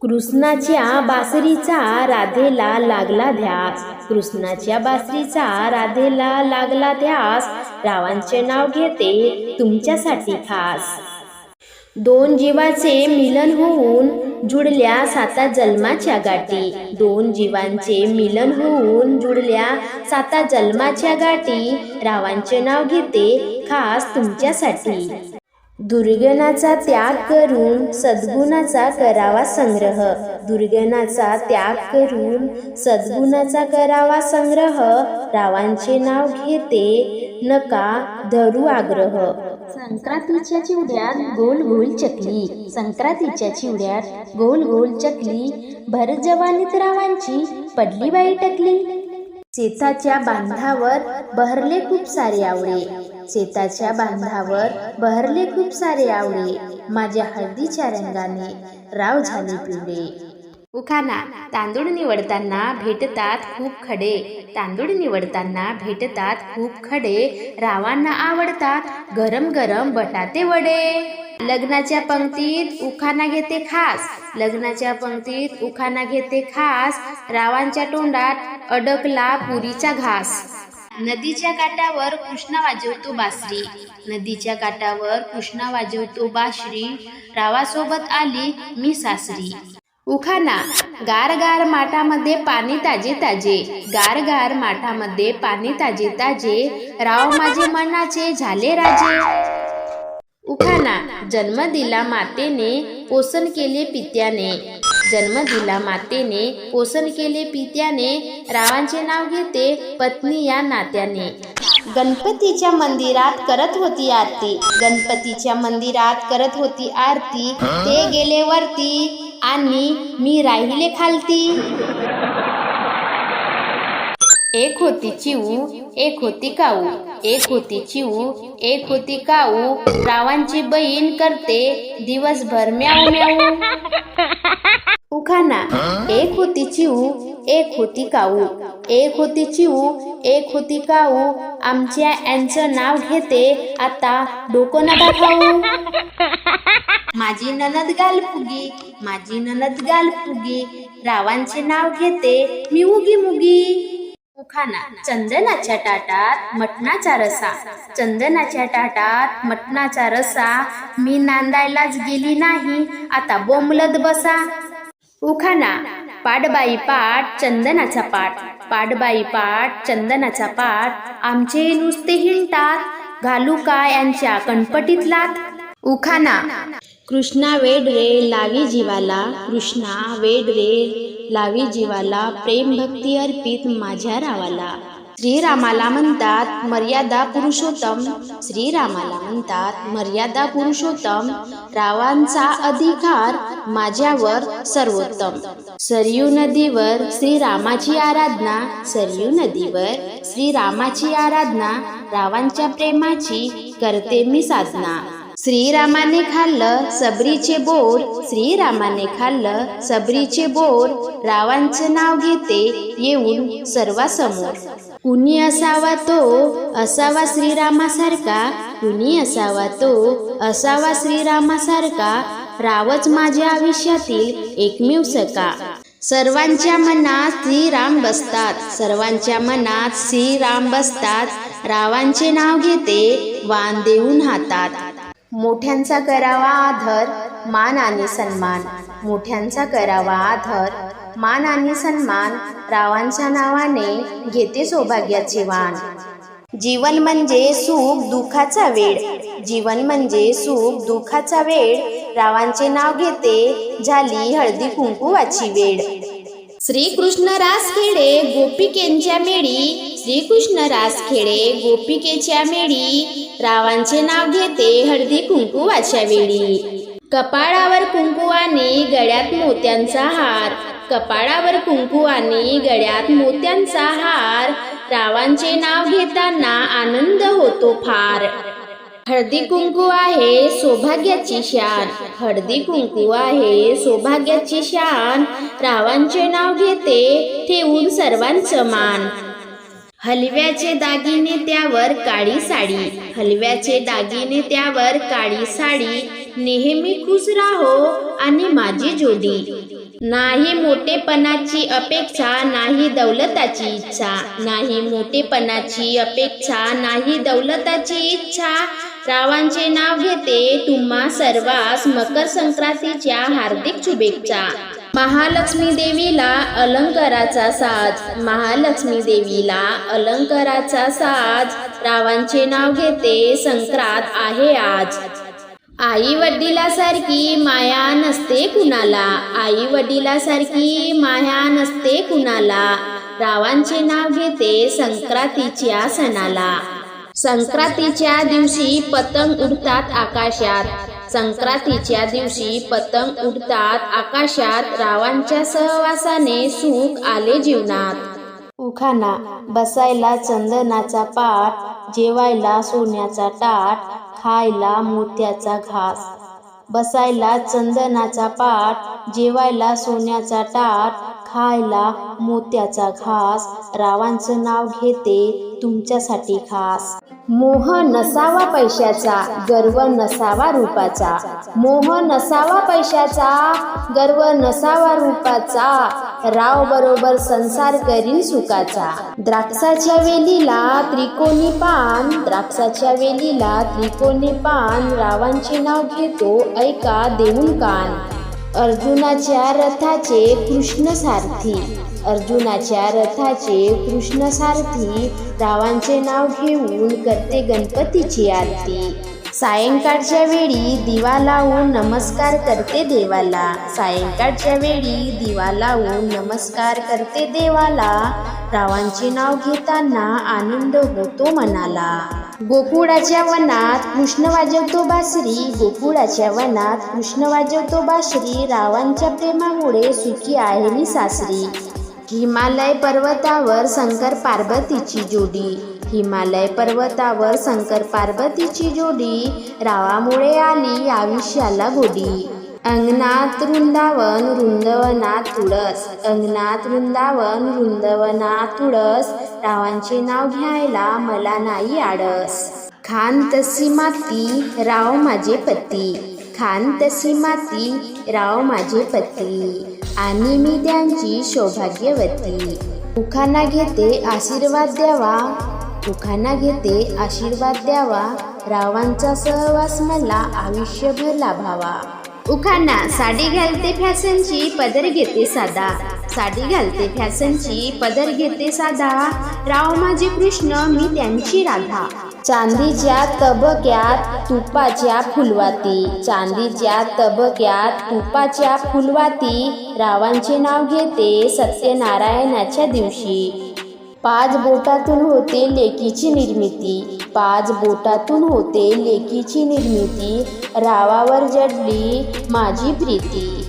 कृष्णाच्या बासरीचा राधेला लागला ध्यास, कृष्णाच्या बासरीचा राधेला लागला ध्यास, रावांचे नाव घेते तुमच्यासाठी खास. दोन जीवाचे मिलन होऊन जुळल्या साता जन्माच्या गाठी, दोन जीवांचे मिलन होऊन जुळल्या साता जन्माच्या गाठी, रावांचे नाव घेते खास तुमच्यासाठी. दुर्गुणाचा त्याग करून सद्गुणाचा करावा संग्रह, दुर्गुणाचा त्याग करून सद्गुणाचा करावा संग्रह, रावांचे नाव घेते नका धरू आग्रह. संक्रांतीच्या चिवड्यात गोल गोल चकली, संक्रांतीच्या चिवड्यात गोल गोल चकली, भर जवानीत रावांची पडली बाई टकली. शेताच्या बांधावर बहरले खूप सारे आवळे, शेताच्या बांधावर बहरले खूप सारे आवळे, माझ्या हळदीच्या रंगाने राव झाले पिवळे. उखाणा. तांदूळ निवडताना भेटतात खूप खडे, तांदूळ निवडताना भेटतात खूप खडे, रावांना आवडतात गरम गरम बटाटे वडे. लग्नाच्या पंक्तीत उखाणा घेते खास, लग्नाच्या पंक्तीत उखाणा घेते खास, रावांच्या तोंडात अडकला पुरीचा घास. नदीच्या काठावर कृष्णा वाजवतो बासरी, नदीच्या काठावर कृष्णा वाजवतो बासरी, रावासोबत आली मी सासरी. उखाणा. गार गार माठामध्ये पाणी ताजे ताजे, गार गार माठामध्ये पाणी ताजे ताजे, राव माझे मनाचे झाले राजे. उखाणा. जन्म दिला मातेने पोषण केले पित्याने, जन्म दिला मातेने पोषण केले पित्याने, रावांचे नाव घेते पत्नी या नात्याने. गणपतीच्या मंदिरात करत होती आरती, गणपतीच्या मंदिरात करत होती आरती, ते गेले वरती आणि मी राहिले खालती. एक होती चिऊ एक होती काऊ, एक होती चिऊ एक होती काऊ, रावांची बहीण करते दिवसभर म्याऊ म्याऊ. उखाणा. एक होती चिऊ एक होती काऊ, एक होती चिऊ एक होती काऊ, आमच्या यांचं नाव घेते आता डोकं नका खाऊ. माझी ननद गाल फुगी, माझी ननद गाल फुगी, रावांचे नाव घेते मी उगी मुगी. उखाणा. चंदनाच्या ताटात मटणाचा रसा, चंदनाच्या ताटात मटणाचा रसा, मी नांदायलाच गेली नाही आता बोंबलत बसा. उखाणा. पाटबाई पाट चंदनाचा पाट, पाटबाई पाट चंदनाचा पाट, आमचे नुसते हिंडतात घालू का यांच्या कणपटीत लाथ. उखाणा. कृष्णा वेड रे लावी जीवाला, कृष्णा वेड रे लावी जीवाला, प्रेम भक्ती अर्पित माझ्या रावाला. श्रीरामाला म्हणतात मर्यादा पुरुषोत्तम, श्रीरामाला म्हणतात मर्यादा पुरुषोत्तम, रावांचा अधिकार माझ्यावर सर्वोत्तम. सरयू नदीवर श्रीरामाची आराधना, सरयू नदीवर श्रीरामाची आराधना, रावांच्या प्रेमाची करते मी साधना. श्रीरामाने खाल्लं सबरीचे बोर, श्रीरामाने खाल्लं सबरीचे बोर, रावांचं नाव घेते येऊन सर्वासमोर. कुणी असावा तो असावा श्रीरामासारखा, कुणी असावा तो असावा श्रीरामासारखा, रावच माझ्या आयुष्यातील एकमेव सखा. सर्वांच्या मनात श्रीराम बसतात, सर्वांच्या मनात श्रीराम बसतात, रावांचे नाव घेते वाण देऊन हातात. मोठ्यांचा करावा आदर मान आणि सन्मान, मोठ्यांचा करावा आदर मान आणि सन्मान, रावांच्या नावाने घेते सौभाग्याचे वाण. जीवन म्हणजे सुख दुःखाचा वेळ, जीवन म्हणजे सुख दुःखाचा वेळ, रावांचे नाव घेते झाली हळदी कुंकुवाची वेळ. श्रीकृष्ण रास खेळे गोपिकेंच्या मेळी, श्रीकृष्ण रास खेळे गोपिकेच्या मेळी, रावांचे नाव घेते हळदी कुंकुवाच्या वेळी. कपाळावर कुंकुवाने गळ्यात मोत्यांचा हार, कपाळावर कुंकुवाने गळ्यात मोत्यांचा हार, रावांचे नाव घेताना आनंद होतो फार. हळदी कुंकू आहे सौभाग्याची शान, हळदी कुंकू आहे सौभाग्याची शान, रावांचे नाव घेते ठेवून सर्वांचं मान. हलव्याचे दागिने त्यावर काळी साडी, हलव्याचे दागिने त्यावर काळी साडी, नेहमी खुश राहो आणि माझी जोडी. नाही मोठेपणाची अपेक्षा, नाही दौलताची इच्छा, नाही मोठेपणाची अपेक्षा, नाही दौलताची इच्छा. रावांचे नाव घेते तुम्हा सर्वांस मकर संक्रांतीच्या हार्दिक शुभेच्छा. महालक्ष्मी देवीला अलंकाराचा साज, महालक्ष्मी देवीला अलंकाराचा साज. रावांचे नाव घेते संक्रांत आहे आज. आई वडिलासारखी माया नसते कुणाला, आई वडिलासारखी माया नसते कुणाला. रावांचे नाव घेते संक्रांतीच्या सणाला. संक्रांतीच्या दिवशी पतंग उडतात आकाशात, संक्रांतीच्या दिवशी पतंग उडतात आकाशात. रावांच्या सहवासाने सुख आले जीवनात. उखाणा. बसायला चंदनाचा पाट, जेवायला सोन्याचा ताट, खायला मोत्याचा घास. बसायला चंदनाचा पाट, जेवायला सोन्याचा ताट, खायला मोत्याचा घास. रावांचं नाव घेते तुमच्यासाठी खास. मोह नसावा पैशाचा, गर्व नसावा रूपाचा, मोह नसावा पैशाचा, गर्व नसावा रूपाचा. राव बरोबर संसार करीन सुखाचा. द्राक्षाच्या वेलीला त्रिकोणी पान, द्राक्षाच्या वेलीला त्रिकोणी पान. रावांचे नाव घेतो ऐका देऊन कान. अर्जुनाच्या रथाचे कृष्ण सारथी, अर्जुनाच्या रथाचे कृष्ण सारथी. रावांचे नाव घेऊन करते गणपतीची आरती. सायंकाळच्या वेळी दिवा लावून नमस्कार करते देवाला, सायंकाळच्या वेळी दिवा लावून नमस्कार करते देवाला. रावांचे नाव घेताना आनंद होतो मनाला. गोकुळाच्या वनात कृष्ण वाजवतो बासरी, गोकुळाच्या वनात कृष्ण वाजवतो बासरी. रावांच्या प्रेमामुळे सुखी आहे मी सासरी. हिमालय पर्वतावर शंकर पार्वतीची जोडी, हिमालय पर्वतावर शंकर पार्वतीची जोडी. रावामुळे आली आयुष्याला गोडी. अंगणात वृंदावन वृंदवनात तुळस, अंगणात वृंदावन वृंदवनात तुळस. रावांचे नाव घ्यायला मला नाही आळस. खान तशी माती राव माझे पती, खान तशी माती राव माझे पती. आणि मी त्यांची सौभाग्यवती. उखाणा घेते आशीर्वाद द्यावा, उखाणा घेते आशीर्वाद द्यावा. रावांचा सहवास मला आयुष्यभर लाभावा. उखाणा. साडी घालते फॅशनची पदर घेते साधा, साडी घालते फॅशनची पदर घेते साधा. राव माझे कृष्ण मी त्यांची राधा. चांदीच्या तबक्यात तुपाच्या फुलवाती, चांदीच्या तबक्यात तुपाच्या फुलवाती. रावांचे नाव घेते सत्यनारायणाच्या दिवशी. 5 बोटातून होते लेकीची निर्मिती, 5 बोटातून होते लेकीची निर्मिती. रावावर जडली माझी प्रीती.